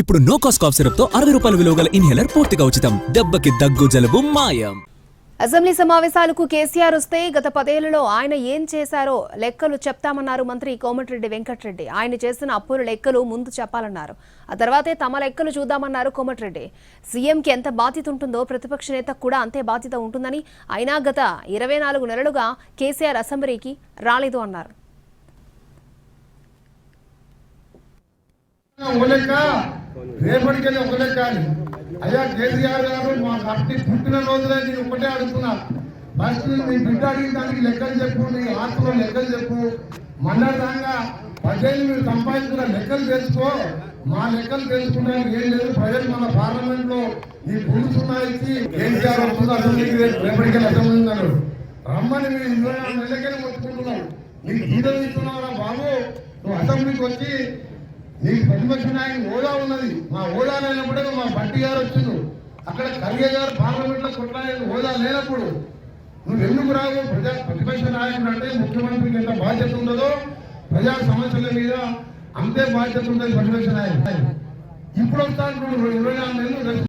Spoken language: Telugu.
ఇప్పుడు నో కాస్ట్ కాఫ్ సిరప్ తో 60 రూపాయల విలువ గల ఇన్హేలర్ పూర్తిగా ఉచితం. దెబ్బకి దగ్గు జలుబు మాయం. అసెంబ్లీ సమావేశాలకు కేసీఆర్ వస్తే గత 10 ఏళ్లలో ఆయన ఏం చేశారో లెక్కలు చెప్తామన్నారు మంత్రి కోమటిరెడ్డి వెంకటరెడ్డి. ఆయన చేసిన అప్పుల లెక్కలు ముందు చెప్పాలన్నారు. ఆ తర్వాతే తమ లెక్కలు చూద్దామన్నారు కోమటిరెడ్డి. సీఎంకి ఎంత బాధ్యత ఉంటుందో ప్రతిపక్ష నేతకు కూడా అంతే బాధ్యత ఉంటుందని, అయినా గత 24 నెలలుగా కేసీఆర్ అసెంబ్లీకి రాలేదు అన్నారు. రేపటికెళ్ళి ఒక లెక్క అయ్యా కేసీఆర్ గారు మా పార్టీ పుట్టిన రోజులే నేను ఒకటే అడుగుతున్నా. ఫస్ట్ నీ బిడ్డ అడిగిన దానికి లెక్కలు చెప్పు, నీ ఆత్మలో లెక్కలు చెప్పు. మన్నదాంగా 10 ఏళ్ళు మీరు సంపాదించుకున్న లెక్కలు తెలుసుకో. మా లెక్కలు తెలుసుకున్నానికి ఏం లేదు. ప్రజలు మన పార్లమెంట్ లో నీ పులుసున్నాయి. కేసీఆర్ వస్తుంది అసెంబ్లీకి, రేపటికెళ్ళి అసెంబ్లీ ఉన్నాడు రమ్మని మీరు 24 నెలలకెళ్ళి మొత్తుకుంటున్నావు. నీకు జీతం ఇస్తున్నావురా బాబు. నువ్వు అసెంబ్లీకి వచ్చి నీకు ప్రతిపక్ష నాయకుడు హోదా ఉన్నది. మా హోదా లేనప్పుడే మా భట్టి గారు వచ్చిండు. అక్కడ ఖర్గే గారు పార్లమెంట్ లో కొట్లాడే హోదా లేనప్పుడు నువ్వు ఎందుకు రావు? ప్రతిపక్ష నాయకుడు అంటే ముఖ్యమంత్రికి ఎంత బాధ్యత ఉండదో ప్రజా సమస్యల మీద అంతే బాధ్యత ఉంటుంది ప్రతిపక్ష నాయకుడు. ఇప్పుడు వస్తా 24 నెలలు